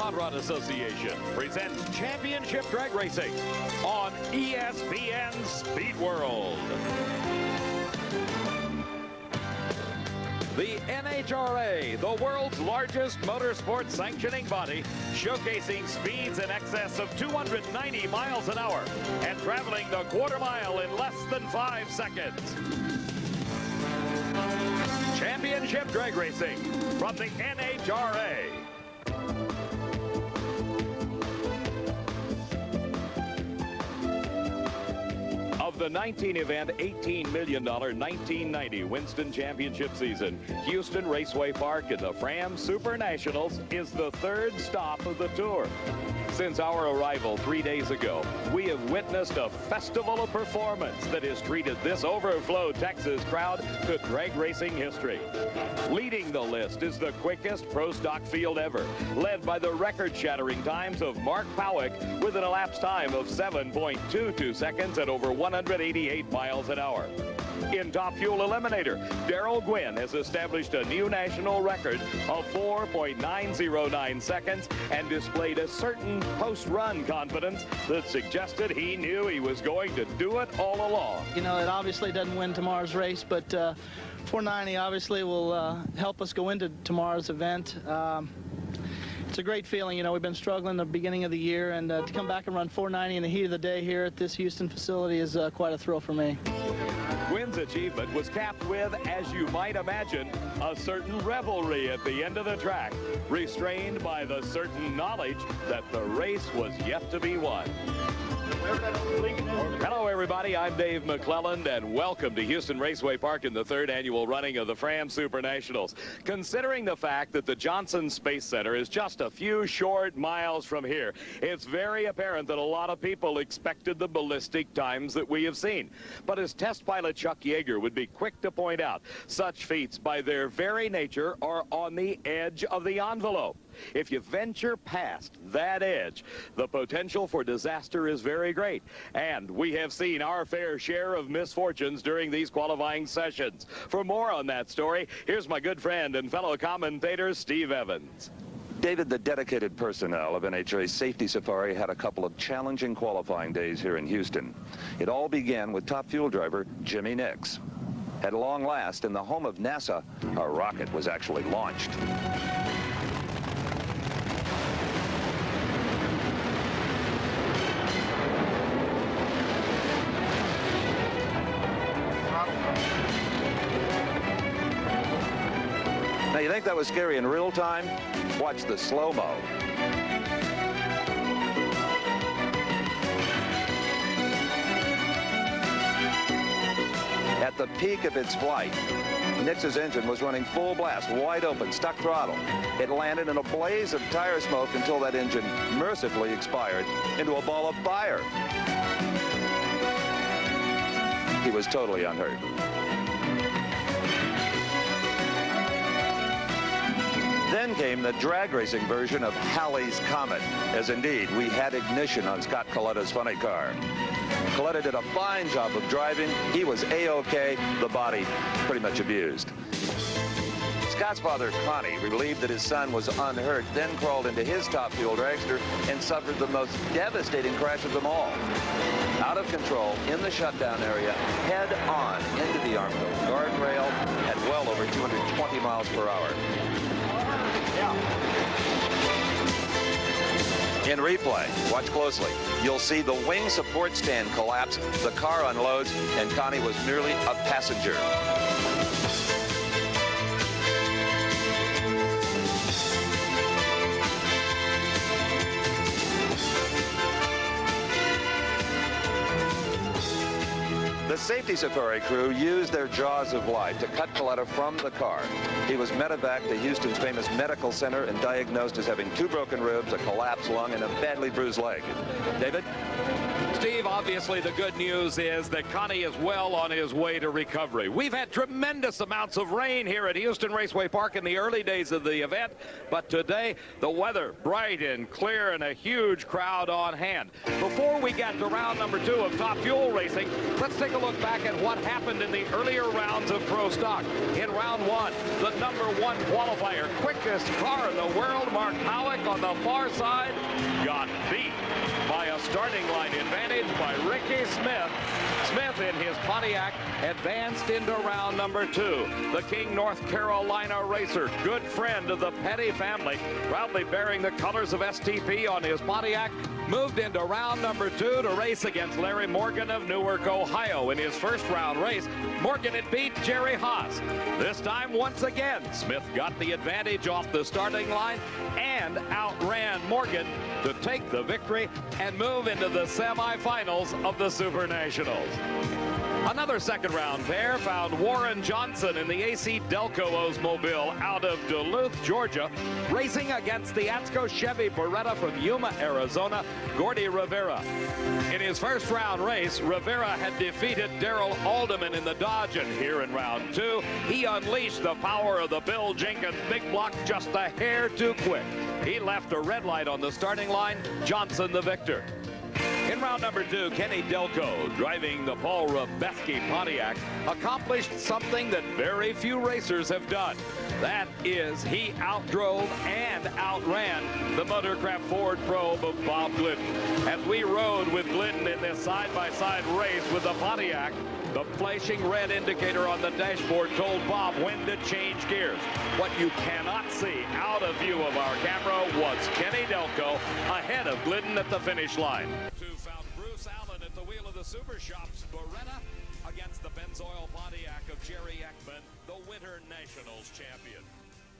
Hot Rod Association presents Championship Drag Racing on ESPN Speed World. The NHRA, the world's largest motorsport sanctioning body, showcasing speeds in excess of 290 miles an hour and traveling the quarter mile in less than 5 seconds. Championship Drag Racing from the NHRA. Of the 19-event, $18 million 1990 Winston Championship season, Houston Raceway Park in the Fram Supernationals is the third stop of the tour. Since our arrival 3 days ago, we have witnessed a festival of performance that has treated this overflow Texas crowd to drag racing history. Leading the list is the quickest pro stock field ever, led by the record-shattering times of Mark Powick with an elapsed time of 7.22 seconds at over 188 miles an hour. In Top Fuel Eliminator, Darrell Gwynn has established a new national record of 4.909 seconds and displayed a certain post-run confidence that suggested he knew he was going to do it all along. You know, it obviously doesn't win tomorrow's race, but 490 obviously will help us go into tomorrow's event. It's a great feeling. You know, we've been struggling at the beginning of the year, and to come back and run 490 in the heat of the day here at this Houston facility is quite a thrill for me. Gwynn's achievement was capped with, as you might imagine, a certain revelry at the end of the track, restrained by the certain knowledge that the race was yet to be won. Hello, everybody. I'm Dave McClelland, and welcome to Houston Raceway Park in the third annual running of the Fram Supernationals. Considering the fact that the Johnson Space Center is just a few short miles from here, it's very apparent that a lot of people expected the ballistic times that we have seen. But as test pilot Chuck Yeager would be quick to point out, such feats by their very nature are on the edge of the envelope. If you venture past that edge, the potential for disaster is very great. And we have seen our fair share of misfortunes during these qualifying sessions. For more on that story, here's my good friend and fellow commentator, Steve Evans. David, the dedicated personnel of NHRA Safety Safari had a couple of challenging qualifying days here in Houston. It all began with top fuel driver Jimmy Nix. At long last, in the home of NASA, a rocket was actually launched. Now, you think that was scary in real time? Watch the slow-mo. At the peak of its flight, Nix's engine was running full blast, wide open, stuck throttle. It landed in a blaze of tire smoke until that engine mercifully expired into a ball of fire. He was totally unhurt. Then came the drag racing version of Halley's Comet, as indeed we had ignition on Scott Coletta's funny car. Coletta did a fine job of driving. He was A-OK, the body pretty much abused. Scott's father, Connie, relieved that his son was unhurt, then crawled into his top fuel dragster and suffered the most devastating crash of them all. Out of control, in the shutdown area, head on into the Armco guardrail at well over 220 miles per hour. In replay, watch closely. You'll see the wing support stand collapse, the car unloads, and Connie was merely a passenger. The Safety Safari crew used their jaws of life to cut Coletta from the car. He was medevaced to Houston's famous medical center and diagnosed as having 2 broken ribs, a collapsed lung, and a badly bruised leg. David? Steve, obviously the good news is that Connie is well on his way to recovery. We've had tremendous amounts of rain here at Houston Raceway Park in the early days of the event, but today the weather bright and clear and a huge crowd on hand. Before we get to round number 2 of Top Fuel Racing, let's take a look back at what happened in the earlier rounds of Pro Stock. In round 1, the number 1 qualifier, quickest car in the world, Mark Howick on the far side, got beat by a starting line advantage by Ricky Smith. Smith in his Pontiac advanced into round number 2. The King, North Carolina racer, good friend of the Petty family, proudly bearing the colors of STP on his Pontiac, moved into round number 2 to race against Larry Morgan of Newark, Ohio. In his first round race, Morgan had beat Jerry Haas. This time, once again, Smith got the advantage off the starting line and outran Morgan to take the victory and move into the semifinals of the Supernationals. Another second round pair found Warren Johnson in the AC Delco Oldsmobile out of Duluth, Georgia, racing against the Atco Chevy Beretta from Yuma, Arizona, Gordy Rivera. In his first round race, Rivera had defeated Darrell Alderman in the Dodge, and here in round 2, he unleashed the power of the Bill Jenkins big block just a hair too quick. He left a red light on the starting line, Johnson the victor. In round number 2, Kenny Delco, driving the Paul Rabeski Pontiac, accomplished something that very few racers have done. That is, he outdrove and outran the Motorcraft Ford probe of Bob Glidden. As we rode with Glidden in this side-by-side race with the Pontiac, the flashing red indicator on the dashboard told Bob when to change gears. What you cannot see out of view of our camera was Kenny Delco ahead of Glidden at the finish line. Found Bruce Allen at the wheel of the Super Shops Beretta against the Benzoil Pontiac of Jerry Ekman, the Winter Nationals champion.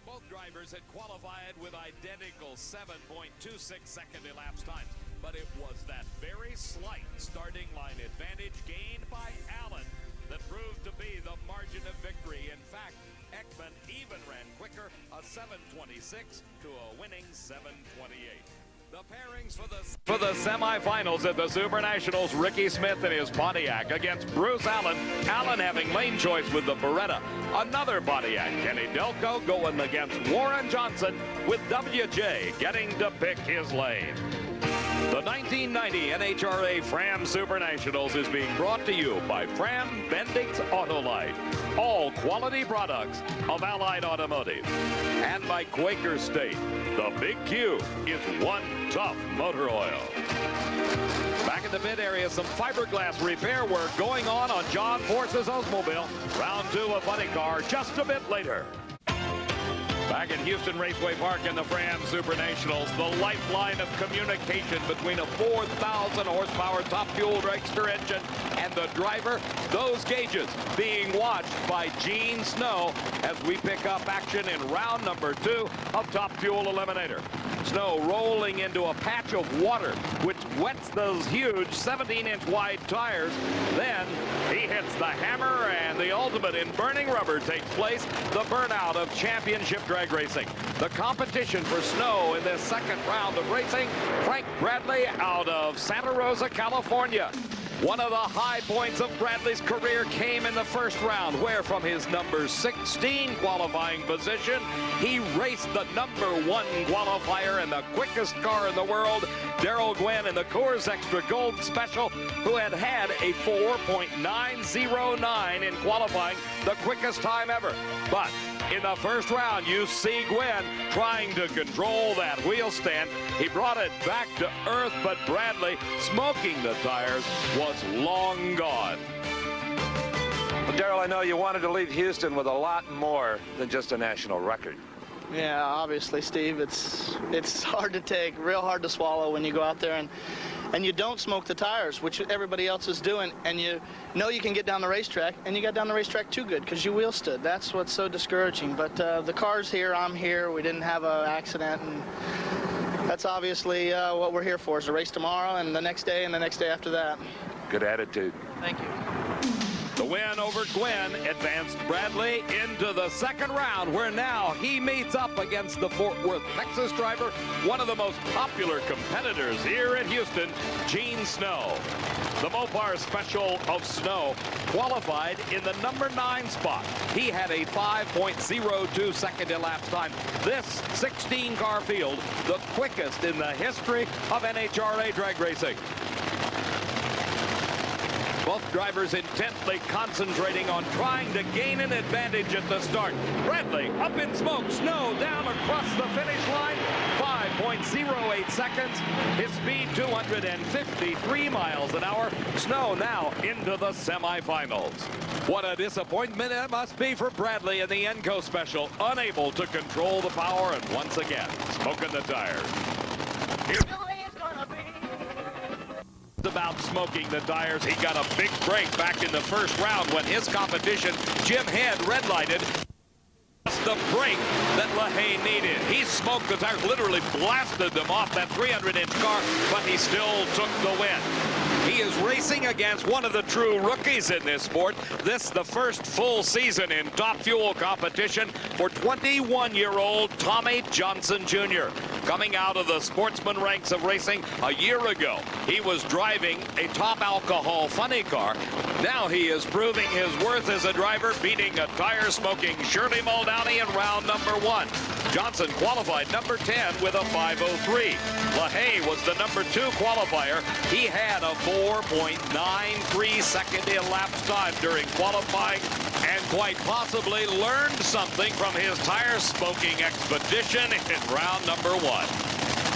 Both drivers had qualified with identical 7.26 second elapsed times, but it was that very slight starting line advantage gained by Allen that proved to be the margin of victory. In fact, Ekman even ran quicker, a 7.26 to a winning 7.28. The pairings for the semifinals at the Supernationals, Ricky Smith in his Pontiac against Bruce Allen. Allen having lane choice with the Beretta. Another Pontiac, Kenny Delco, going against Warren Johnson with WJ getting to pick his lane. The 1990 NHRA Fram Supernationals is being brought to you by Fram Bendix Autolite, all quality products of Allied Automotive, and by Quaker State. The Big Q is one tough motor oil. Back in the mid area, some fiberglass repair work going on John Force's Oldsmobile. Round 2 of Funny Car just a bit later. Back at Houston Raceway Park in the Fram Supernationals, the lifeline of communication between a 4,000 horsepower top fuel dragster engine and the driver, those gauges being watched by Gene Snow as we pick up action in round number 2 of Top Fuel Eliminator. Snow rolling into a patch of water, which wets those huge 17-inch wide tires. Then he hits the hammer, and the ultimate in burning rubber takes place, the burnout of championship drag racing. The competition for Snow in this second round of racing, Frank Bradley out of Santa Rosa, California. One of the high points of Bradley's career came in the first round, where from his number 16 qualifying position, he raced the number 1 qualifier and the quickest car in the world, Darrell Gwynn in the Coors Extra Gold Special, who had had a 4.909 in qualifying, the quickest time ever. But in the first round, you see Gwynn trying to control that wheel stand. He brought it back to earth, but Bradley, smoking the tires, was long gone. Well, Darrell, I know you wanted to leave Houston with a lot more than just a national record. Yeah, obviously, Steve, it's hard to take, real hard to swallow when you go out there and you don't smoke the tires, which everybody else is doing, and you know you can get down the racetrack, and you got down the racetrack too good because you wheel stood. That's what's so discouraging. But the car's here, I'm here. We didn't have an accident, and that's obviously what we're here for, is a race tomorrow and the next day and the next day after that. Good attitude. Thank you. The win over Gwynn advanced Bradley into the second round, where now he meets up against the Fort Worth, Texas driver, one of the most popular competitors here at Houston, Gene Snow. The Mopar Special of Snow qualified in the number 9 spot. He had a 5.02 second elapsed time. This 16-car field, the quickest in the history of NHRA drag racing. Both drivers intently concentrating on trying to gain an advantage at the start. Bradley up in smoke, Snow down across the finish line. 5.08 seconds. His speed 253 miles an hour. Snow now into the semifinals. What a disappointment it must be for Bradley in the Enco Special. Unable to control the power and once again smoking the tires. About smoking the tires. He got a big break back in the first round when his competition, Jim Head, red-lighted. The break that LaHaye needed. He smoked the tires, literally blasted them off that 300-inch car, but he still took the win. He is racing against one of the true rookies in this sport. This the first full season in Top Fuel competition for 21-year-old Tommy Johnson Jr. Coming out of the sportsman ranks of racing a year ago, he was driving a top alcohol funny car. Now he is proving his worth as a driver, beating a tire-smoking Shirley Muldowney in round number 1. Johnson qualified number 10 with a 5:03. LaHaye was the number 2 qualifier. He had a 4.93 second elapsed time during qualifying and quite possibly learned something from his tire smoking expedition in round number 1.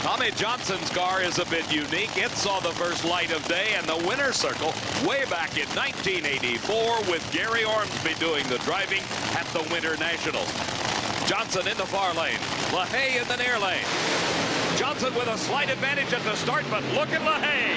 Tommy Johnson's car is a bit unique. It saw the first light of day in the winner's circle way back in 1984 with Gary Ormsby doing the driving at the Winter Nationals. Johnson in the far lane, LaHaye in the near lane. Johnson with a slight advantage at the start, but look at LaHaye.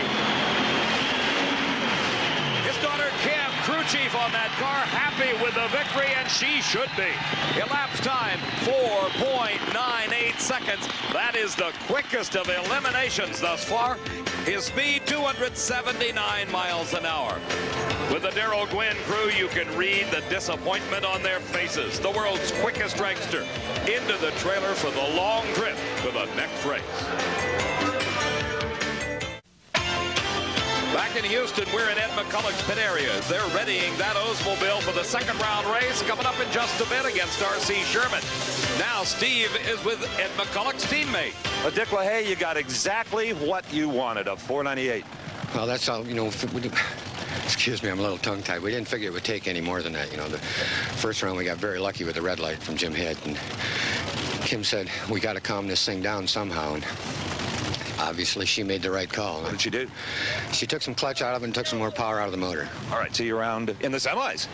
His daughter Kim, crew chief on that car, happy with the victory, and she should be. Elapsed time, 4.98 seconds. That is the quickest of eliminations thus far. His speed, 279 miles an hour. With the Darrell Gwynn crew, you can read the disappointment on their faces. The world's quickest dragster into the trailer for the long trip to the next race. Back in Houston, we're in Ed McCulloch's pit areas. They're readying that Oldsmobile for the second round race coming up in just a bit against R.C. Sherman. Now Steve is with Ed McCulloch's teammate. Dick LaHaye, you got exactly what you wanted, a 498. Well, that's all, you know. Excuse me, I'm a little tongue-tied. We didn't figure it would take any more than that. You know, the first round we got very lucky with the red light from Jim Head, and Kim said we got to calm this thing down somehow, and obviously she made the right call. What did she do? She took some clutch out of it and took some more power out of the motor. All right, see you around in the semis.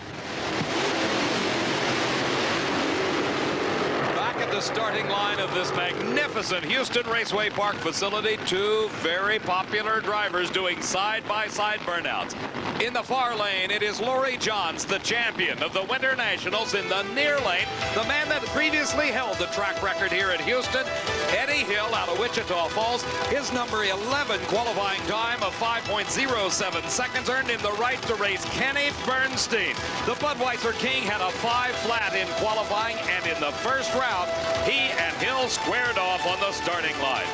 At the starting line of this magnificent Houston Raceway Park facility, 2 very popular drivers doing side-by-side burnouts. In the far lane, it is Laurie Johns, the champion of the Winter Nationals. In the near lane, the man that previously held the track record here at Houston, Eddie Hill out of Wichita Falls. His number 11 qualifying time of 5.07 seconds earned him the right to race Kenny Bernstein. The Budweiser King had a 5 flat in qualifying, and in the first round, he and Hill squared off on the starting line.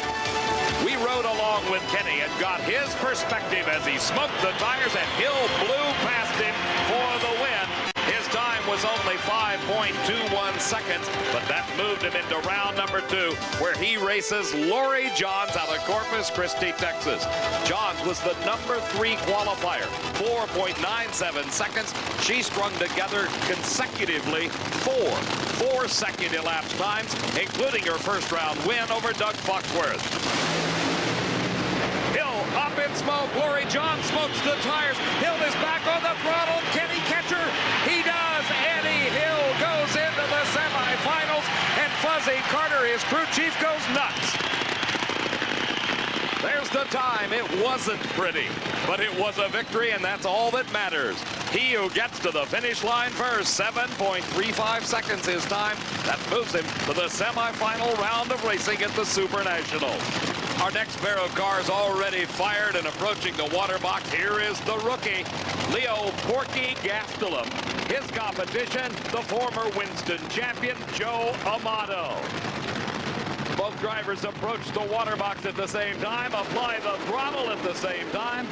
We rode along with Kenny and got his perspective as he smoked the tires, and Hill blew past him for the win. His time was only 5.21 seconds, but that moved him into round number 2, where he races Laurie Johns out of Corpus Christi, Texas. Johns was the number 3 qualifier, 4.97 seconds. She strung together consecutively 4 second elapsed times, including her first round win over Doug Foxworth. Hill up in smoke. Laurie Johns smokes the tires. Hill is back on the throttle. Can he catch her? He does. Eddie Hill goes into the semifinals, and Fuzzy Carter, his crew chief, goes nuts. There's the time. It wasn't pretty, but it was a victory, and that's all that matters. He who gets to the finish line first, 7.35 seconds his time. That moves him to the semifinal round of racing at the Supernationals. Our next pair of cars already fired and approaching the water box. Here is the rookie, Leo Porky Gastelum. His competition, the former Winston champion, Joe Amato. Both drivers approach the water box at the same time, apply the throttle at the same time.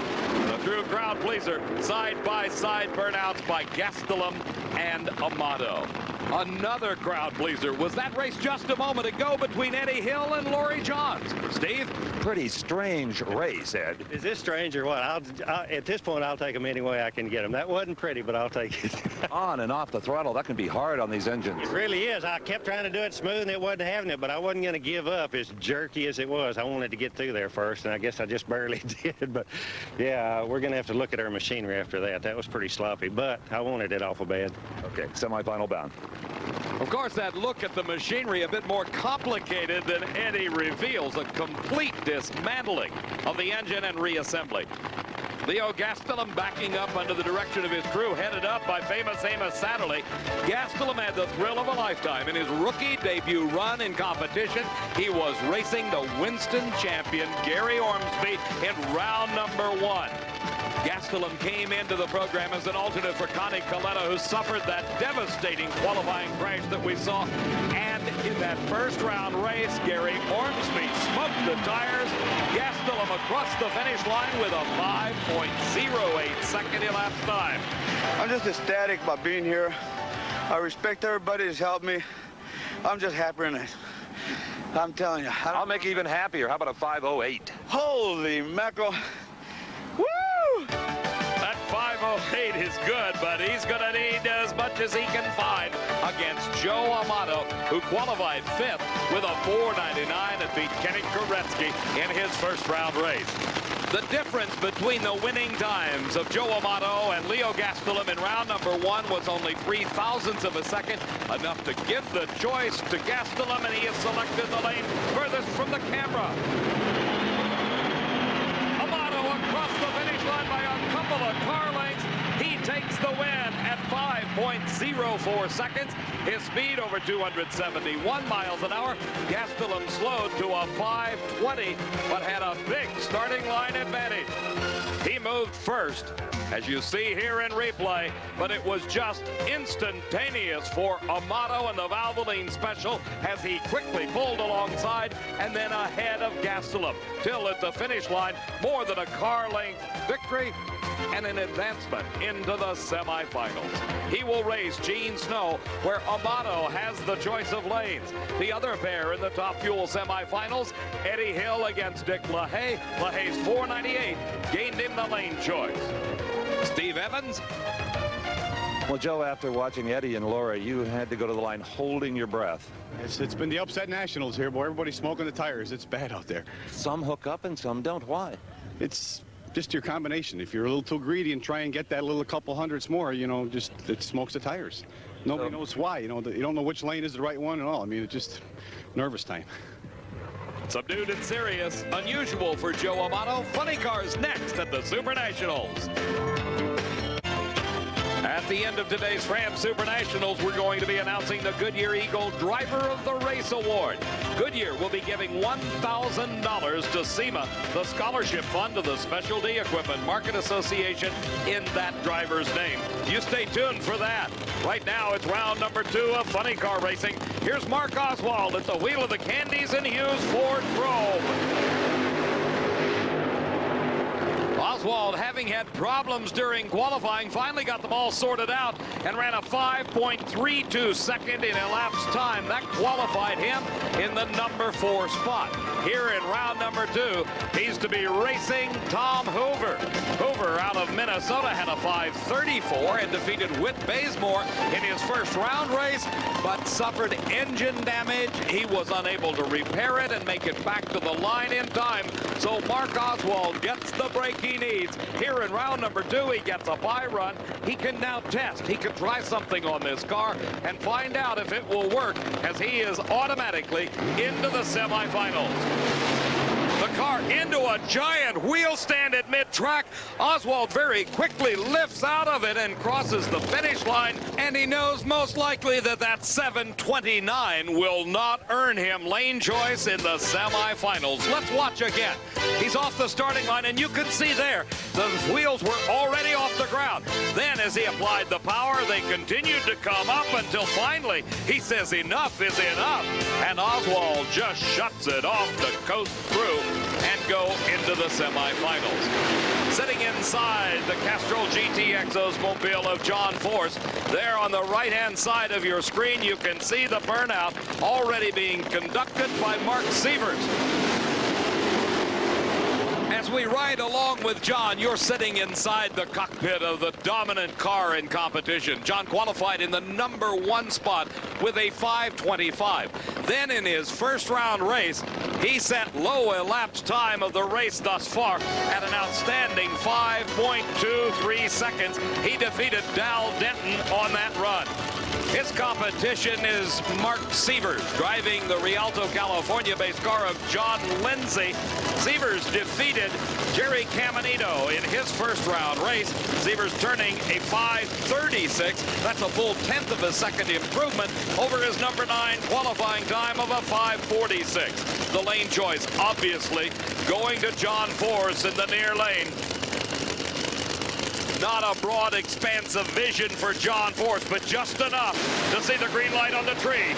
The true crowd pleaser, side-by-side burnouts by Gastelum and Amato. Another crowd pleaser was that race just a moment ago between Eddie Hill and Laurie Johns. Steve? Pretty strange race, Ed. Is this strange or what? At this point, I'll take them any way I can get them. That wasn't pretty, but I'll take it. On and off the throttle, that can be hard on these engines. It really is. I kept trying to do it smooth, and it wasn't having it, but I wasn't going to give up as jerky as it was. I wanted to get through there first, and I guess I just barely did. But, yeah, we're going to have to look at our machinery after that. That was pretty sloppy, but I wanted it awful bad. Okay, semifinal bound. Of course, that look at the machinery a bit more complicated than Eddie reveals. A complete dismantling of the engine and reassembly. Leo Gastelum backing up under the direction of his crew, headed up by famous Amos Satterley. Gastelum had the thrill of a lifetime in his rookie debut run in competition. He was racing the Winston champion, Gary Ormsby, in round number 1. Gastelum came into the program as an alternate for Connie Coletta, who suffered that devastating qualifying crash that we saw. And in that first round race, Gary Ormsby smoked the tires. Gastelum across the finish line with a 5.08 second elapsed time. I'm just ecstatic about being here. I respect everybody who's helped me. I'm just happy in it. I'm telling you. I'll make you even happier. How about a 5.08? Holy mackerel. Woo! That 5.08 is good, but he's going to need as much as he can find against Joe Amato, who qualified 5th with a 4.99 and beat Kenny Koretsky in his first round race. The difference between the winning times of Joe Amato and Leo Gastelum in round number 1 was only 0.03 of a second, enough to give the choice to Gastelum, and he has selected the lane furthest from the camera. Amato across the finish line by a couple of car lengths. He takes the win at 5.04 seconds. His speed over 271 miles an hour. Gastelum slowed to a 5.20, but had a big starting line advantage. He moved first, as you see here in replay, but it was just instantaneous for Amato and the Valvoline Special as he quickly pulled alongside and then ahead of Gastelum, till at the finish line, more than a car length victory and an advancement into the semifinals. He will race Gene Snow, where Amato has the choice of lanes. The other pair in the Top Fuel semifinals, Eddie Hill against Dick LaHaye. LaHaye's 4.98 gained him the lane choice. Steve Evans. Well, Joe, after watching Eddie and Laura, you had to go to the line holding your breath. It's been the upset nationals here, boy. Everybody's smoking the tires. It's bad out there. Some hook up and some don't. Why? It's just your combination. If you're a little too greedy and try and get that little couple hundredths more, you know, just it smokes the tires. Nobody knows why. You know, you don't know which lane is the right one and all. I mean, it's just nervous time. Subdued and serious, unusual for Joe Amato. Funny cars next at the Supernationals. At the end of today's Fram Supernationals, we're going to be announcing the Goodyear Eagle Driver of the Race Award. Goodyear will be giving $1,000 to SEMA, the scholarship fund of the Specialty Equipment Market Association, in that driver's name. You stay tuned for that. Right now, it's round number 2 of funny car racing. Here's Mark Oswald at the wheel of the Candies and Hughes Ford Probe. Oswald, having had problems during qualifying, finally got them all sorted out and ran a 5.32 second in elapsed time. That qualified him in the number 4 spot. Here in round number 2, he's to be racing Tom Hoover. Hoover out of Minnesota had a 5.34 and defeated Whit Bazemore in his first round race, but suffered engine damage. He was unable to repair it and make it back to the line in time. So Mark Oswald gets the break he needs. Here in round number 2, he gets a bye run. He can now test. He can try something on this car and find out if it will work, as he is automatically into the semifinals. The car into a giant wheel stand at mid-track. Oswald very quickly lifts out of it and crosses the finish line. And he knows most likely that that 7:29 will not earn him lane choice in the semifinals. Let's watch again. He's off the starting line, and you can see there the wheels were already off the ground. Then as he applied the power, they continued to come up until finally he says enough is enough. And Oswald just shuts it off to coast through and go into the semifinals. Sitting inside the Castrol GTX Oldsmobile of John Force, there on the right-hand side of your screen, you can see the burnout already being conducted by Mark Sievers. As we ride along with John, you're sitting inside the cockpit of the dominant car in competition. John qualified in the #1 spot with a 5:25. Then in his first round race, he set low elapsed time of the race thus far at an outstanding 5.23 seconds. He defeated Dal Denton on that run. His competition is Mark Sievers, driving the Rialto, California-based car of John Lindsay. Sievers defeated Jerry Caminito in his first round race. Sievers turning a 5:36. That's a full 1/10 of a second improvement over his #9 qualifying time of a 5:46. The lane choice, obviously, going to John Force in the near lane. Not a broad, expansive vision for John Force, but just enough to see the green light on the tree.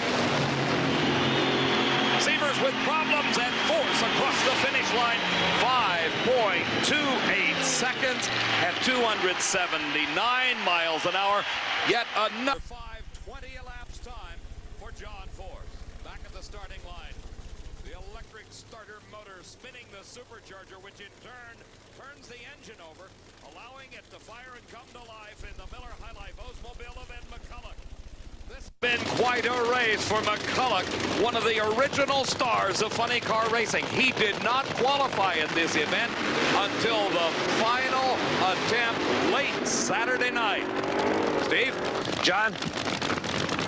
Sievers with problems and Force across the finish line. 5.28 seconds at 279 miles an hour. Yet another 5:20 elapsed time for John Force. Back at the starting line, the electric starter motor spinning the supercharger, which in turn turns the engine over, allowing it to fire and come to life in the Miller High Life Oldsmobile of Ed McCulloch. This has been quite a race for McCulloch, one of the original stars of funny car racing. He did not qualify at this event until the final attempt late Saturday night. Steve? John,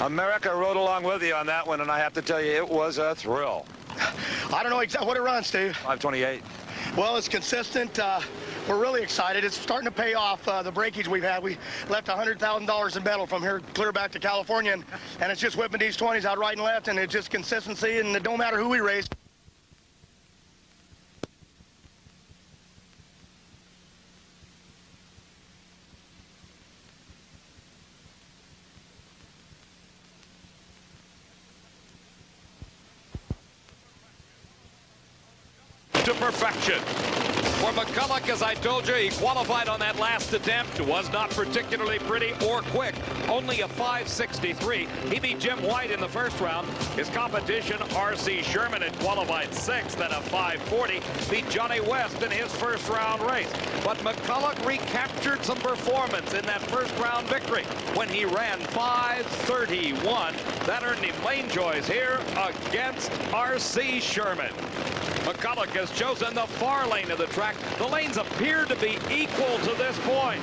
America rode along with you on that one, and I have to tell you, it was a thrill. I don't know exactly what it runs, Steve. 5:28. Well, it's consistent. We're really excited. It's starting to pay off the breakage we've had. We left $100,000 in metal from here clear back to California, and it's just whipping these 20s out right and left, and it's just consistency, and it don't matter who we race. To perfection. For McCulloch, as I told you, he qualified on that last attempt. Was not particularly pretty or quick. Only a 5:63. He beat Jim White in the first round. His competition, R.C. Sherman, had qualified 6th at a 5:40. Beat Johnny West in his first round race. But McCulloch recaptured some performance in that first round victory when he ran 5:31. That earned him lane choice here against R.C. Sherman. McCulloch has chosen the far lane of the track. The lanes appear to be equal to this point.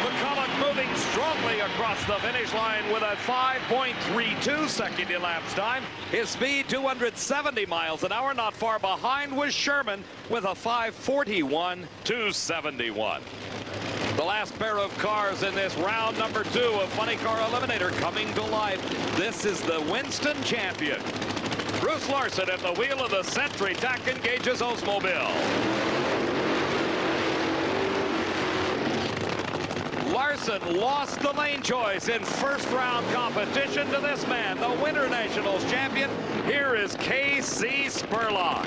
McCulloch moving strongly across the finish line with a 5.32 second elapsed time. His speed 270 miles an hour. Not far behind was Sherman with a 5:41 271. The last pair of cars in this round #2 of Funny Car Eliminator coming to life. This is the Winston champion. Bruce Larson at the wheel of the Century Tack Engages Oldsmobile. Larson lost the lane choice in first round competition to this man, the Winter Nationals champion. Here is K.C. Spurlock.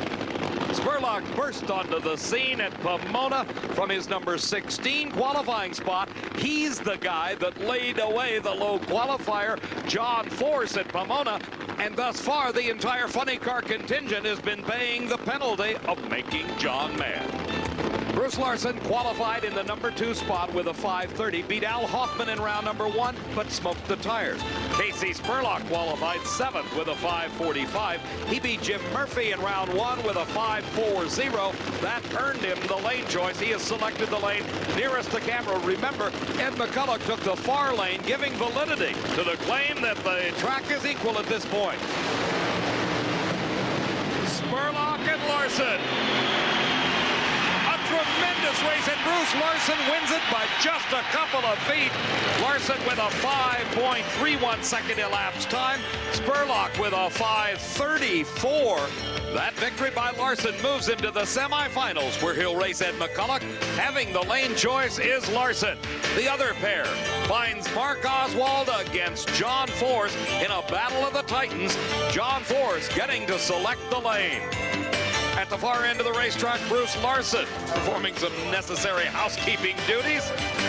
Spurlock burst onto the scene at Pomona from his #16 qualifying spot. He's the guy that laid away the low qualifier, John Force, at Pomona. And thus far, the entire funny car contingent has been paying the penalty of making John mad. Bruce Larson qualified in the #2 spot with a 5:30. Beat Al Hoffman in round #1, but smoked the tires. K.C. Spurlock qualified 7th with a 5:45. He beat Jim Murphy in round 1 with a 5:40. That earned him the lane choice. He has selected the lane nearest the camera. Remember, Ed McCulloch took the far lane, giving validity to the claim that the track is equal at this point. Spurlock and Larson. A tremendous race, and Bruce Larson wins it by just a couple of feet. Larson with a 5.31 second elapsed time. Spurlock with a 5.34. That victory by Larson moves him to the semifinals, where he'll race at McCulloch. Having the lane choice is Larson. The other pair finds Mark Oswald against John Force in a battle of the Titans. John Force getting to select the lane. At the far end of the racetrack, Bruce Larson performing some necessary housekeeping duties.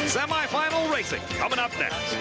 Semifinal racing coming up next.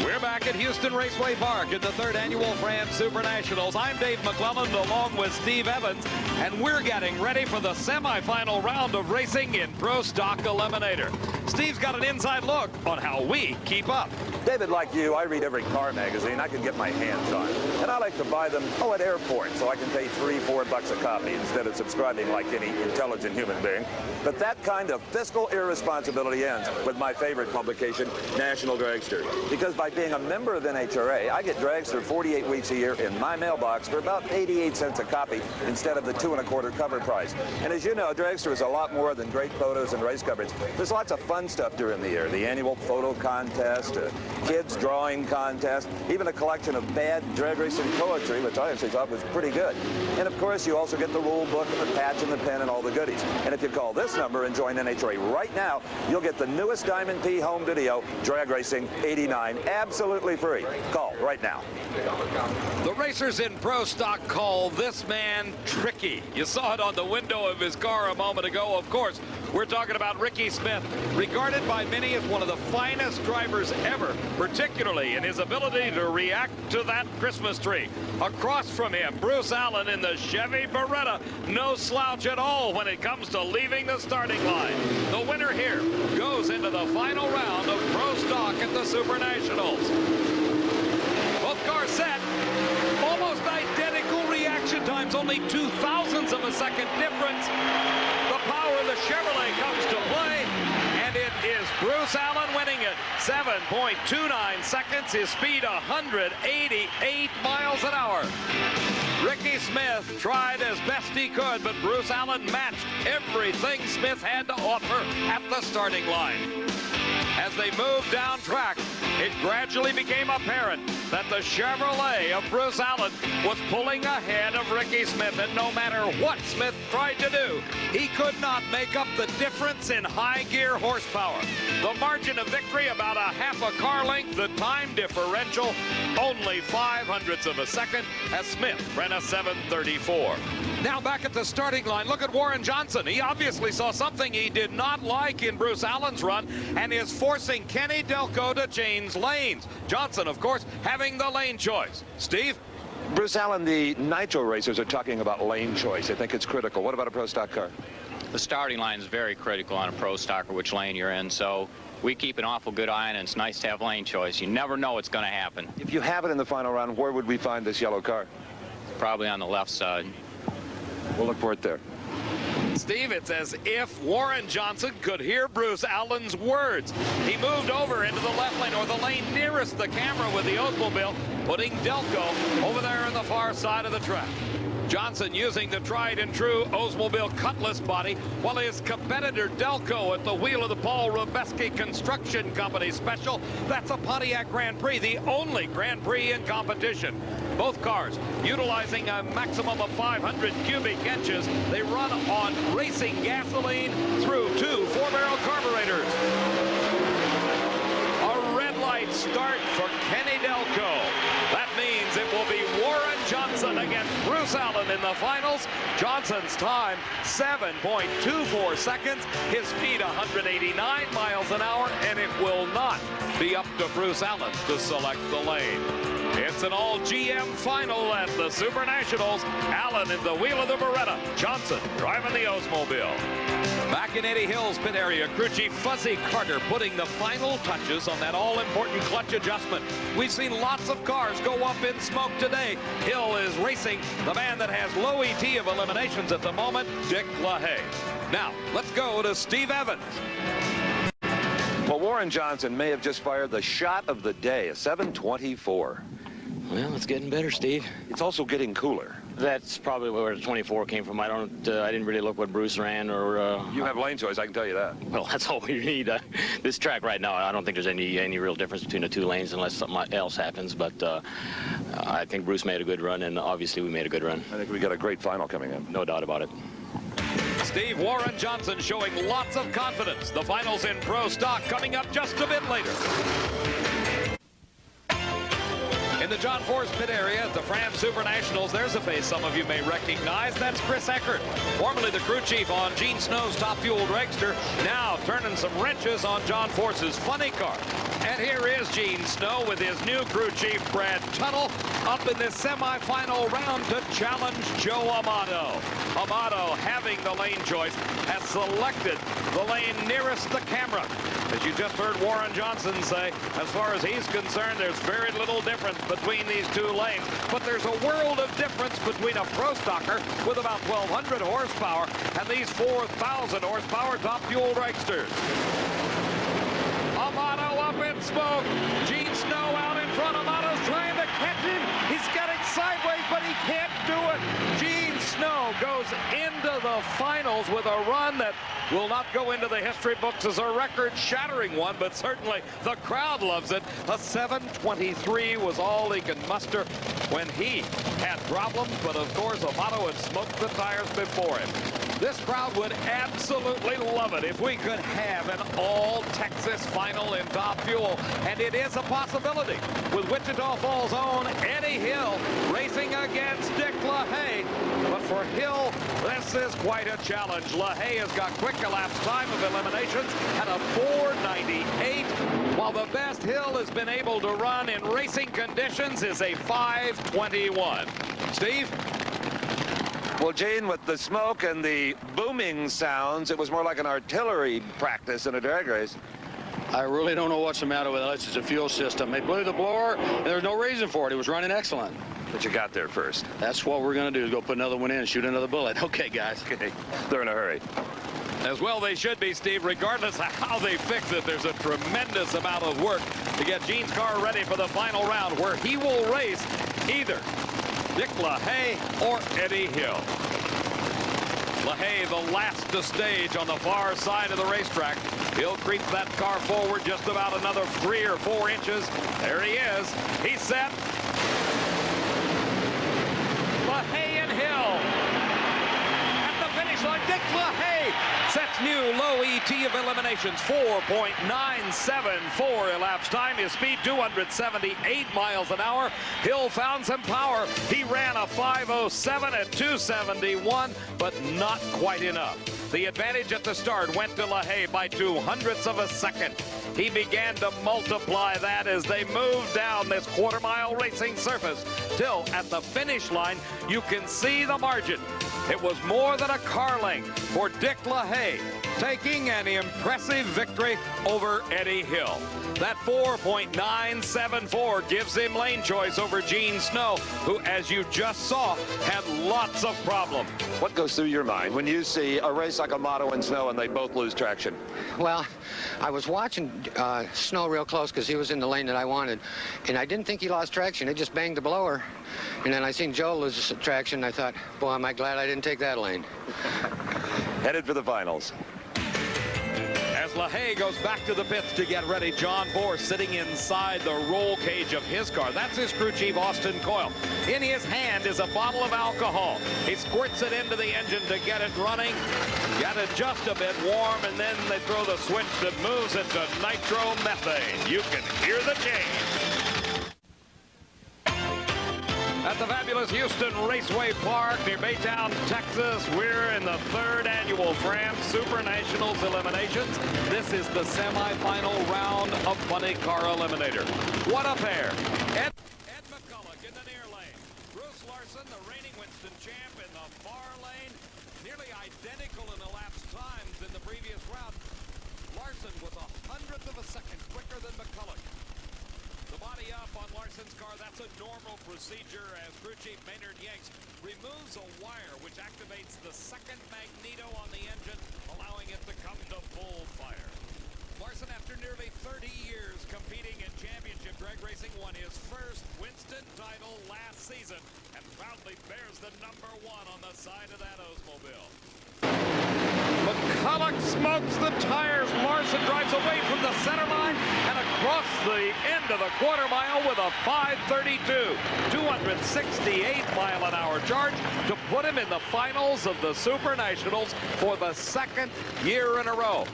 We're back at Houston Raceway Park at the 3rd annual Fram Supernationals. I'm Dave McClelland along with Steve Evans, and we're getting ready for the semifinal round of racing in Pro Stock Eliminator. Steve's got an inside look on how we keep up. David, like you, I read every car magazine I can get my hands on. And I like to buy them, at airports, so I can pay $3-4 a copy instead of subscribing like any intelligent human being. But that kind of fiscal irresponsibility ends with my favorite publication, National Dragster. Because by being a member of NHRA, I get Dragster 48 weeks a year in my mailbox for about 88 cents a copy instead of the $2.25 cover price. And as you know, Dragster is a lot more than great photos and race coverage. There's lots of fun stuff during the year. The annual photo contest, kids drawing contest, even a collection of bad drag racing poetry, which I actually thought was pretty good. And of course, you also get the rule book, and the patch and the pen, and all the goodies. And if you call this number and join NHRA right now, you'll get the newest Diamond P home video, Drag Racing 89, absolutely free. Call right now. The racers in Pro Stock call this man Tricky. You saw it on the window of his car a moment ago. Of course, we're talking about Ricky Smith, regarded by many as one of the finest drivers ever, particularly in his ability to react to that Christmas tree. Across from him, Bruce Allen in the Chevy Beretta. No slouch at all when it comes to leaving the starting line. The winner here goes into the final round of Pro Stock at the Supernationals. Both cars set. Almost identical reaction times, only 0.02 of a second difference. The power of the Chevrolet comes to play, and it is Bruce Allen winning it. 7.29 seconds, his speed 188 miles an hour. Ricky Smith tried as best he could, but Bruce Allen matched everything Smith had to offer at the starting line. As they moved down track, it gradually became apparent that the Chevrolet of Bruce Allen was pulling ahead of Ricky Smith, and no matter what Smith tried to do, he could not make up the difference in high gear horsepower. The margin of victory about a half a car length, the time differential only 0.05 of a second as Smith ran a 7.34. Now back at the starting line, look at Warren Johnson. He obviously saw something he did not like in Bruce Allen's run and is forcing Kenny Delco to change lanes. Johnson, of course, having the lane choice. Steve? Bruce Allen, the Nitro racers are talking about lane choice. I think it's critical. What about a Pro Stock car? The starting line is very critical on a Pro Stock or which lane you're in, so we keep an awful good eye on it, and it's nice to have lane choice. You never know what's going to happen. If you have it in the final round, where would we find this yellow car? Probably on the left side. We'll look for it there. Steve, it's as if Warren Johnson could hear Bruce Allen's words. He moved over into the left lane, or the lane nearest the camera with the Oldsmobile, putting Delco over there on the far side of the track. Johnson using the tried and true Oldsmobile Cutlass body, while his competitor Delco at the wheel of the Paul Robeski Construction Company Special. That's a Pontiac Grand Prix, the only Grand Prix in competition. Both cars utilizing a maximum of 500 cubic inches. They run on racing gasoline through two 4-barrel carburetors. A red light start for Kenny Delco. That means it will be Warren Johnson against Bruce Allen in the finals. Johnson's time, 7.24 seconds. His speed, 189 miles an hour, and it will not be up to Bruce Allen to select the lane. It's an all-GM final at the Supernationals. Allen in the wheel of the Beretta. Johnson driving the Oldsmobile. Back in Eddie Hill's pit area, crew chief Fuzzy Carter putting the final touches on that all-important clutch adjustment. We've seen lots of cars go up in smoke today. Hill is racing the man that has low ET of eliminations at the moment, Dick LaHaye. Now, let's go to Steve Evans. Well, Warren Johnson may have just fired the shot of the day, a 7.24. Well, it's getting better, Steve. It's also getting cooler. That's probably where the 24 came from. I didn't really look what Bruce ran or. You have lane choice, I can tell you that. Well, that's all we need. This track right now, I don't think there's any real difference between the two lanes unless something else happens. But I think Bruce made a good run, and obviously we made a good run. I think we got a great final coming in. No doubt about it. Steve Warren Johnson showing lots of confidence. The finals in pro stock coming up just a bit later. In the John Force pit area at the Fram Supernationals, there's a face some of you may recognize. That's Chris Eckert, formerly the crew chief on Gene Snow's top-fueled Regster, now turning some wrenches on John Force's funny car. And here is Gene Snow with his new crew chief, Brad Tuttle, up in this semifinal round to challenge Joe Amato. Amato, having the lane choice, has selected the lane nearest the camera. As you just heard Warren Johnson say, as far as he's concerned, there's very little difference between these two lanes, but there's a world of difference between a pro stocker with about 1,200 horsepower and these 4,000 horsepower top-fueled Regsters. Amato up in smoke. Gene Snow out in front. Amato's trying to catch him. He's getting sideways, but he can't do it. Gene Snow goes into the finals with a run that will not go into the history books as a record-shattering one, but certainly the crowd loves it. A 7:23 was all he could muster when he had problems, but of course Amato had smoked the tires before him. This crowd would absolutely love it if we could have an all-Texas final in top fuel, and it is a possibility with Wichita Falls' own Eddie Hill racing against Dick LaHaye. But for Hill, this is quite a challenge. LaHaye has got quick elapsed time of eliminations at a 4:98, while the best Hill has been able to run in racing conditions is a 5:21. Steve? Well, Gene, with the smoke and the booming sounds, it was more like an artillery practice in a drag race. I really don't know what's the matter with it. It's a fuel system. They blew the blower, and there's no reason for it. It was running excellent. But you got there first. That's what we're going to do, is go put another one in and shoot another bullet. Okay, guys. Okay. They're in a hurry. As well they should be, Steve. Regardless of how they fix it, there's a tremendous amount of work to get Gene's car ready for the final round, where he will race either Dick LaHaye or Eddie Hill. LaHaye, the last to stage on the far side of the racetrack. He'll creep that car forward just about another 3 or 4 inches. There he is. He's set. LaHaye and Hill at the finish line. Dick LaHaye sets new low ET of eliminations, 4.974 elapsed time. His speed 278 miles an hour. Hill found some power. He ran a 5:07 at 271, but not quite enough. The advantage at the start went to LaHaye by 0.02 of a second. He began to multiply that as they moved down this quarter-mile racing surface, till at the finish line you can see the margin. It was more than a car length for Dick LaHaye, taking an impressive victory over Eddie Hill. That 4.974 gives him lane choice over Gene Snow, who, as you just saw, had lots of problems. What goes through your mind when you see a race like Amato and Snow and they both lose traction? Well, I was watching Snow real close because he was in the lane that I wanted, and I didn't think he lost traction. He just banged the blower, and then I seen Joe lose traction. I thought, boy, am I glad I didn't take that lane. Headed for the finals. As LaHaye goes back to the pits to get ready, John Force sitting inside the roll cage of his car. That's his crew chief, Austin Coyle. In his hand is a bottle of alcohol. He squirts it into the engine to get it running, get it just a bit warm, and then they throw the switch that moves it to nitromethane. You can hear the change. At the fabulous Houston Raceway Park near Baytown, Texas, we're in the 3rd annual Fram Supernationals eliminations. This is the semifinal round of Funny Car Eliminator. What a pair. Ed McCulloch in the near lane. Bruce Larson, the reigning Winston champ, in the far lane. Nearly identical in elapsed times in the previous round. Larson was 1/100th of a second quicker than McCulloch. The body up on Larson's car, that's a normal procedure as crew chief Maynard Yanks removes a wire which activates the second magneto on the engine, allowing it to come to full fire. Larson, after nearly 30 years competing in championship Drag Racing won his first Winston title last season and proudly bears the #1 on the side of that Oldsmobile. McCulloch smokes the tires. Larson drives away from the center line and across the end of the quarter mile with a 5:32, 268-mile-an-hour charge to put him in the finals of the Supernationals for the second year in a row.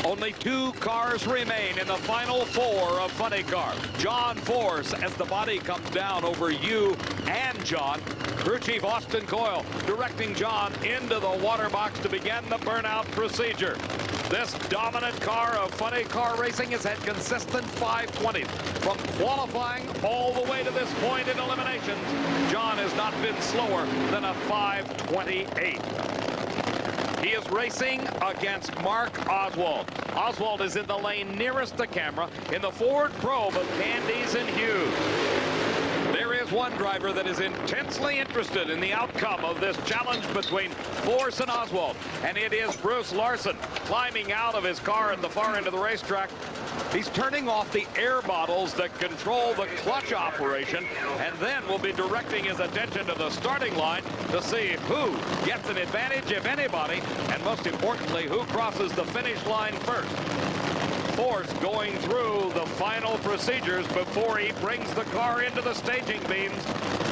Only 2 cars remain in the final 4 of Funny Car. John Force as the body comes down over you and John. Crew Chief Austin Coyle directing John into the water box to begin the burnout procedure. This dominant car of Funny Car Racing has had consistent 520s from qualifying all the way to this point in eliminations. John has not been slower than a 5:28. He is racing against Mark Oswald. Oswald is in the lane nearest the camera in the Ford Probe of Candies and Hughes. There is one driver that is intensely interested in the outcome of this challenge between Force and Oswald, and it is Bruce Larson climbing out of his car at the far end of the racetrack. He's turning off the air bottles that control the clutch operation, and then will be directing his attention to the starting line to see who gets an advantage, if anybody, and most importantly, who crosses the finish line first. Force going through the final procedures before he brings the car into the staging beams.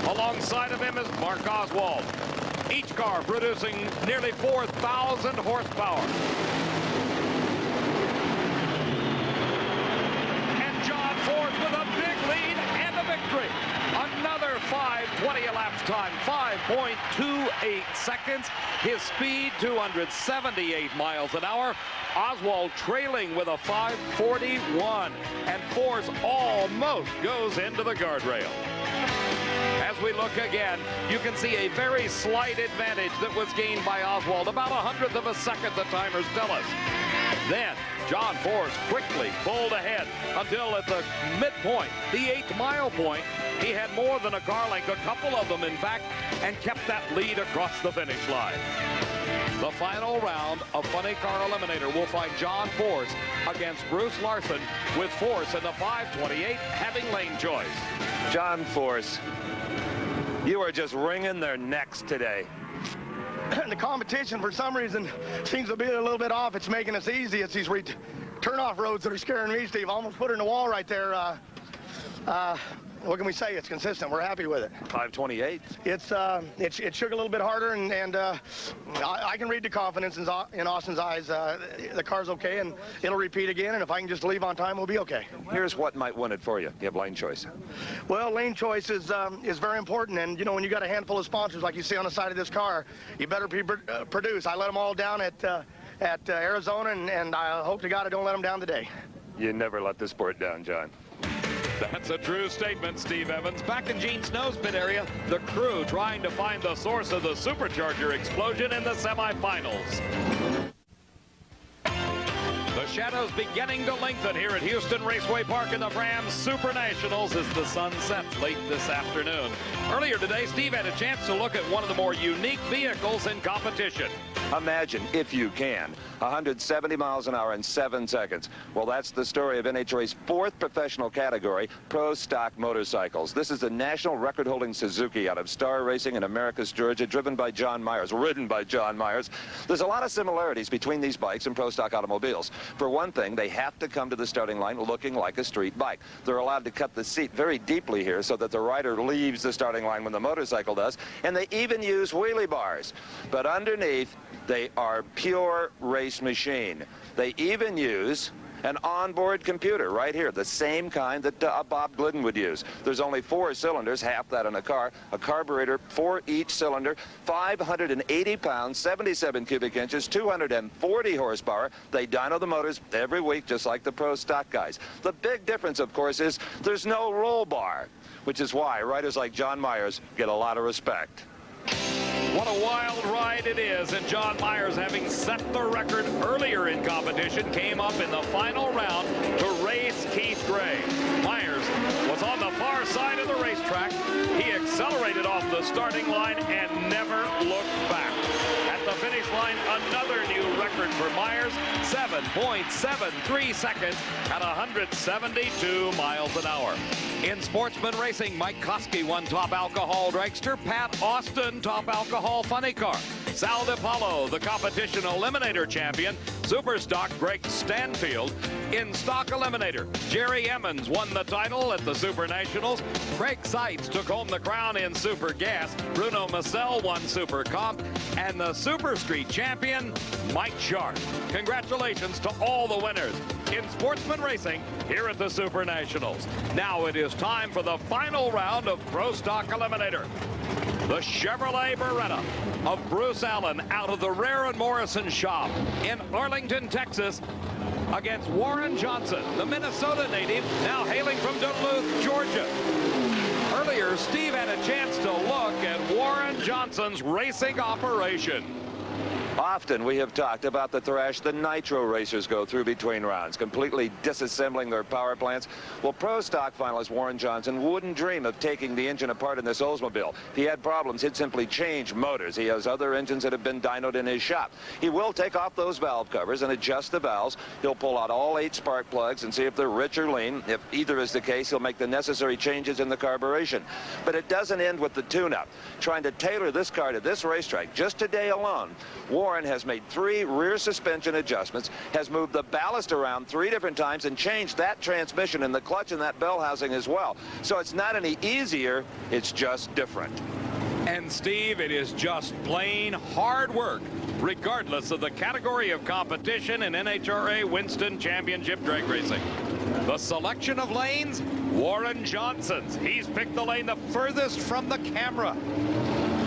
Alongside of him is Mark Oswald. Each car producing nearly 4,000 horsepower. And John Force with a big lead and a victory. Another 5:20 elapsed time, 5.28 seconds. His speed, 278 miles an hour. Oswald trailing with a 5:41, and Force almost goes into the guardrail. As we look again, you can see a very slight advantage that was gained by Oswald, about 1/100th of a second, the timers tell us. Then John Force quickly pulled ahead until at the midpoint, the 8th mile point, he had more than a car length, a couple of them in fact, and kept that lead across the finish line. The final round of Funny Car Eliminator will find John Force against Bruce Larson, with Force in the 5:28 having lane choice. John Force, you are just wringing their necks today. The competition, for some reason, seems to be a little bit off. It's making us easy. It's these turn-off roads that are scaring me, Steve. I almost put it in the wall right there. What can we say? It's consistent. We're happy with it. 5:28. It shook a little bit harder, and I can read the confidence in Austin's eyes. The car's okay, and it'll repeat again, and if I can just leave on time, we'll be okay. Here's what might win it for you. You have lane choice. Well, lane choice is very important, and, you know, when you got a handful of sponsors like you see on the side of this car, you better produce. I let them all down at Arizona, and I hope to God I don't let them down today. You never let the sport down, John. That's a true statement, Steve Evans. Back in Gene Snow's pit area, the crew trying to find the source of the supercharger explosion in the semifinals. The shadows beginning to lengthen here at Houston Raceway Park in the Fram Supernationals as the sun sets late this afternoon. Earlier today, Steve had a chance to look at one of the more unique vehicles in competition. Imagine, if you can, 170 miles an hour in 7 seconds. Well, that's the story of NHRA's 4th professional category, Pro Stock Motorcycles. This is the national record-holding Suzuki out of Star Racing in Americus, Georgia, driven by John Myers, ridden by John Myers. There's a lot of similarities between these bikes and Pro Stock automobiles. For one thing, they have to come to the starting line looking like a street bike. They're allowed to cut the seat very deeply here so that the rider leaves the starting line when the motorcycle does, and they even use wheelie bars. But underneath, they are pure race machine. They even use an onboard computer right here, the same kind that Bob Glidden would use. There's only 4 cylinders, half that in a car, a carburetor for each cylinder, 580 pounds, 77 cubic inches, 240 horsepower. They dyno the motors every week, just like the Pro Stock guys. The big difference, of course, is there's no roll bar, which is why riders like John Myers get a lot of respect. What a wild ride it is, and John Myers, having set the record earlier in competition, came up in the final round to race Keith Gray. Myers was on the far side of the racetrack. He accelerated off the starting line and never looked back. At the finish line, another new record for Myers, 7.73 seconds at 172 miles an hour. In sportsman racing, Mike Koski won top alcohol dragster, Pat Austin top alcohol funny car. Sal DiPaolo, the competition eliminator champion, super stock Greg Stanfield. In stock eliminator, Jerry Emmons won the title at the Supernationals. Craig Seitz took home the crown in super gas. Bruno Massel won super comp, and the super street champion, Mike Sharp. Congratulations to all the winners in sportsman racing here at the Supernationals. Now it is time for the final round of Pro Stock Eliminator. The Chevrolet Beretta of Bruce Allen out of the Rare & Morrison shop in Arlington, Texas, against Warren Johnson, the Minnesota native, now hailing from Duluth, Georgia. Earlier, Steve had a chance to look at Warren Johnson's racing operation. Often we have talked about the thrash the nitro racers go through between rounds, completely disassembling their power plants. Well, Pro Stock finalist Warren Johnson wouldn't dream of taking the engine apart in this Oldsmobile. If he had problems, he'd simply change motors. He has other engines that have been dynoed in his shop. He will take off those valve covers and adjust the valves. He'll pull out all 8 spark plugs and see if they're rich or lean. If either is the case, he'll make the necessary changes in the carburation. But it doesn't end with the tune-up. Trying to tailor this car to this racetrack, just today alone, Warren has made 3 rear suspension adjustments, has moved the ballast around 3 different times, and changed that transmission and the clutch and that bell housing as well. So it's not any easier, it's just different. And Steve, it is just plain hard work, regardless of the category of competition in NHRA Winston Championship drag racing. The selection of lanes, Warren Johnson's. He's picked the lane the furthest from the camera.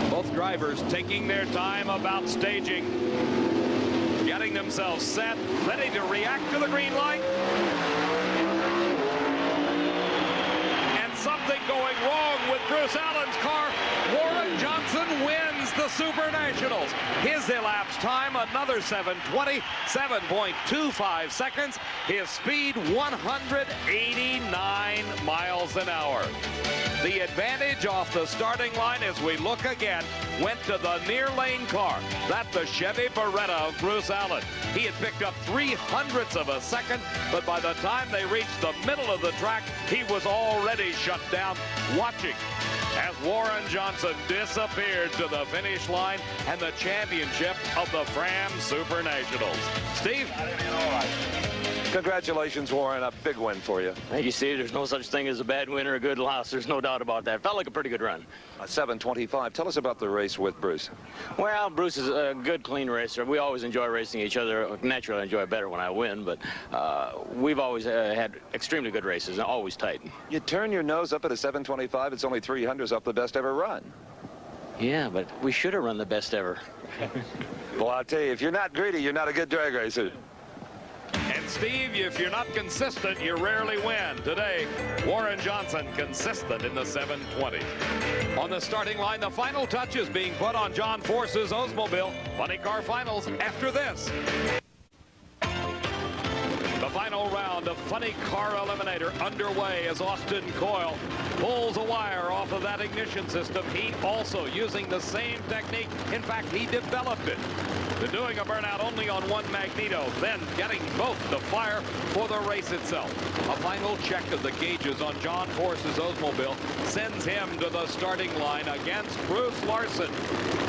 Both drivers taking their time about staging, getting themselves set, ready to react to the green light. And something going wrong with Bruce Allen's car. Warren Johnson wins the Supernationals. His elapsed time, another 7:20, 7.25 seconds. His speed, 189 miles an hour. The advantage off the starting line as we look again went to the near lane car. That's the Chevy Beretta of Bruce Allen. He had picked up 0.03 of a second, but by the time they reached the middle of the track, he was already shut down, watching as Warren Johnson disappeared to the finish line and the championship of the Fram Supernationals. Steve? Congratulations, Warren. A big win for you. Thank you, Steve. There's no such thing as a bad win or a good loss. There's no doubt about that. Felt like a pretty good run. 7:25. Tell us about the race with Bruce. Well, Bruce is a good, clean racer. We always enjoy racing each other. Naturally, I enjoy it better when I win, but we've always had extremely good races and always tight. You turn your nose up at a 7:25. It's only 300s off the best ever run. Yeah, but we should have run the best ever. Well, I'll tell you, if you're not greedy, you're not a good drag racer. And Steve, if you're not consistent, you rarely win. Today, Warren Johnson consistent in the 7:20. On the starting line, the final touch is being put on John Force's Oldsmobile. Funny car finals after this. The final round of Funny Car Eliminator underway as Austin Coyle pulls a wire off of that ignition system. He also using the same technique. In fact, he developed it. To doing a burnout only on one magneto, then getting both to fire for the race itself. A final check of the gauges on John Force's Oldsmobile sends him to the starting line against Bruce Larson.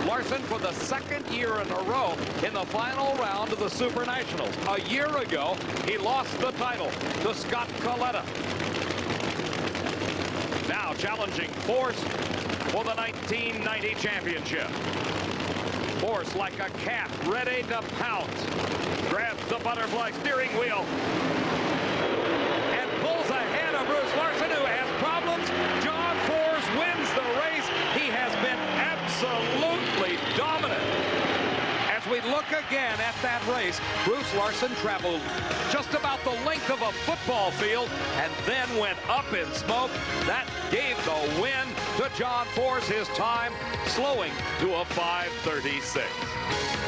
Larson for the 2nd year in a row in the final round of the Supernationals. A year ago, he lost the title to Scott Coletta. Now challenging Force for the 1990 championship. Force like a cat ready to pounce. Grabs the butterfly steering wheel and pulls ahead of Bruce Larson, who has problems. John Force wins the race. He has been absolutely dominant. As we look again at that race, Bruce Larson traveled just about the length of a football field and then went up in smoke. That gave the win to John Force, his time slowing to a 5:36.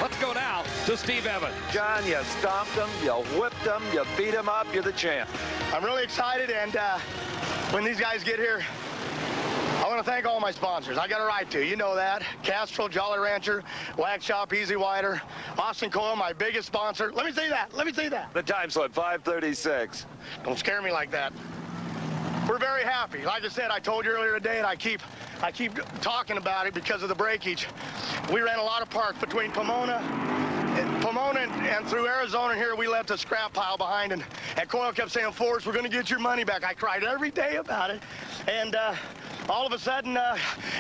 Let's go now to Steve Evans. John, you stomped him, you whipped him, you beat him up, you're the champ. I'm really excited, and when these guys get here, I want to thank all my sponsors. I got a right to. You know that. Castrol, Jolly Rancher, Wax Shop, Easy Wider, Austin Coil, my biggest sponsor. Let me say that. Let me say that. The time slip, 5:36. Don't scare me like that. We're very happy. Like I said, I told you earlier today, and I keep talking about it because of the breakage. We ran a lot of parks between Pomona and through Arizona here. We left a scrap pile behind, and Coyle kept saying, Forrest, we're going to get your money back. I cried every day about it, and all of a sudden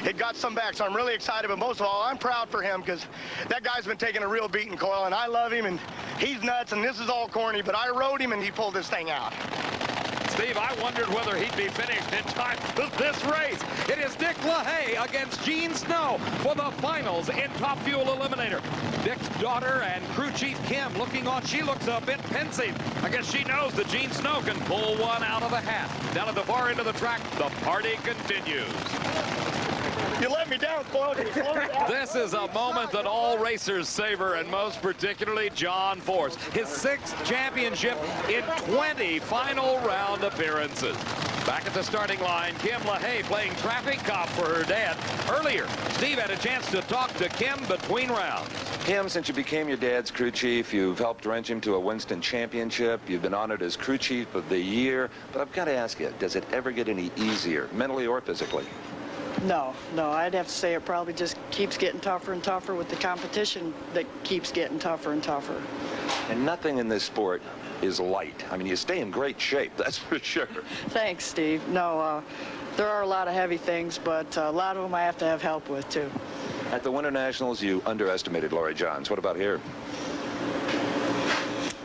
it got some back, so I'm really excited. But most of all, I'm proud for him, because that guy's been taking a real beating, Coyle, and I love him, and he's nuts, and this is all corny, but I rode him and he pulled this thing out. Steve, I wondered whether he'd be finished in time for this race. It is Dick LaHaye against Gene Snow for the finals in Top Fuel Eliminator. Dick's daughter and crew chief Kim looking on. She looks a bit pensive. I guess she knows that Gene Snow can pull one out of a hat. Down at the far end of the track, the party continues. You let me down, Coyle. This is a moment that all racers savor, and most particularly John Force. His 6th championship in 20 final round appearances. Back at the starting line, Kim LaHaye playing traffic cop for her dad. Earlier, Steve had a chance to talk to Kim between rounds. Kim, since you became your dad's crew chief, you've helped wrench him to a Winston championship. You've been honored as crew chief of the year. But I've got to ask you, does it ever get any easier, mentally or physically? No, I'd have to say it probably just keeps getting tougher and tougher with the competition that keeps getting tougher and tougher. And nothing in this sport is light. I mean, you stay in great shape, that's for sure. Thanks, Steve. No, there are a lot of heavy things, but a lot of them I have to have help with, too. At the Winter Nationals, you underestimated Laurie Johns. What about here?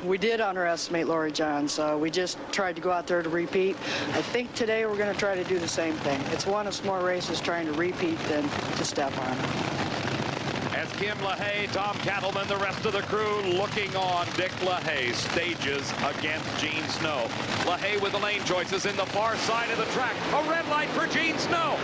We did underestimate Laurie Johns. We just tried to go out there to repeat. I think today we're going to try to do the same thing. It's one of more races trying to repeat than to step on it. As Kim LaHaye, Tom Cattleman, the rest of the crew looking on, Dick LaHaye stages against Gene Snow. LaHaye with the lane choices in the far side of the track. A red light for Gene Snow.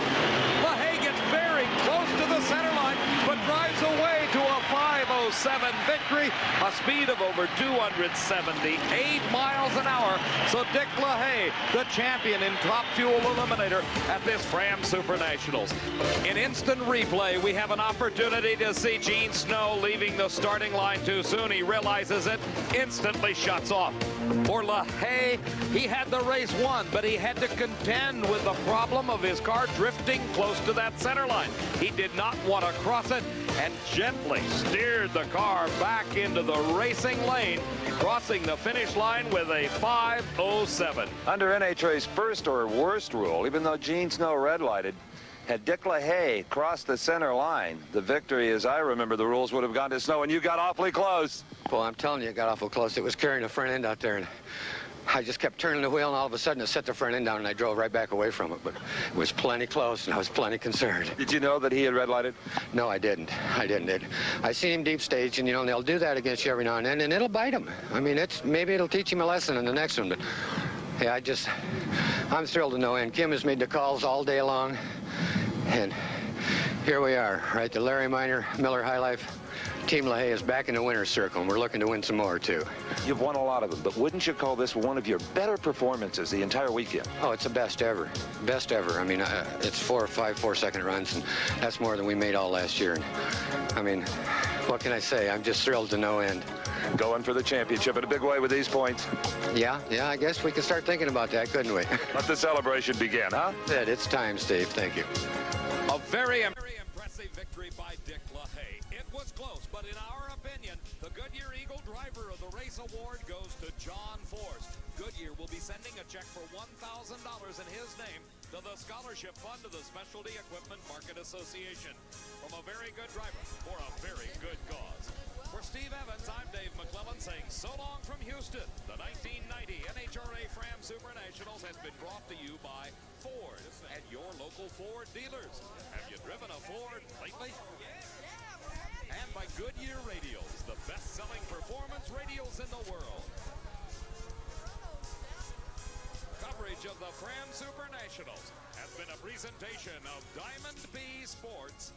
LaHaye gets very close to the center line, but drives away to a 5:07 victory, a speed of over 278 miles an hour. So Dick LaHaye, the champion in Top Fuel Eliminator at this Fram Supernationals. In instant replay, we have an opportunity to see Gene Snow leaving the starting line too soon. He realizes it, instantly shuts off. For LaHaye, he had the race won, but he had to contend with the problem of his car drifting close to that center line. He did not want to cross it and gently steered the car back into the racing lane, crossing the finish line with a 5:07. Under NHRA's first or worst rule, even though Gene Snow red-lighted, had Dick LaHaye crossed the center line, the victory, as I remember the rules, would have gone to Snow, and you got awfully close. Well, I'm telling you, it got awful close. It was carrying the front end out there, and I just kept turning the wheel, and all of a sudden it set the front end down, and I drove right back away from it. But it was plenty close, and I was plenty concerned. Did you know that he had red-lighted? No, I didn't. I seen him deep stage, and, you know, they'll do that against you every now and then, and it'll bite him. I mean, maybe it'll teach him a lesson in the next one, but yeah, I'm thrilled to no end. Kim has made the calls all day long, and here we are, right? The Larry Miner Miller High Life Team LaHaye is back in the winner's circle, and we're looking to win some more, too. You've won a lot of them, but wouldn't you call this one of your better performances the entire weekend? Oh, it's the best ever. Best ever. I mean, it's 4 or 5 4-second runs, and that's more than we made all last year. And, I mean, what can I say? I'm just thrilled to no end. Going for the championship in a big way with these points. Yeah, I guess we can start thinking about that, couldn't we? Let the celebration begin, huh? It's time, Steve. Thank you. A very impressive victory by Dick LaHaye. It was close, but in our opinion, the Goodyear Eagle Driver of the Race Award goes to John Force. Goodyear will be sending a check for $1,000 in his name to the Scholarship Fund of the Specialty Equipment Market Association. From a very good driver for a very good cause. For Steve Evans, I'm Dave McClellan saying so long from Houston. The 1990 NHRA Fram Supernationals has been brought to you by Ford and your local Ford dealers. Have you driven a Ford lately? And by Goodyear Radials, the best-selling performance radials in the world. Coverage of the Fram Supernationals has been a presentation of Diamond B Sports.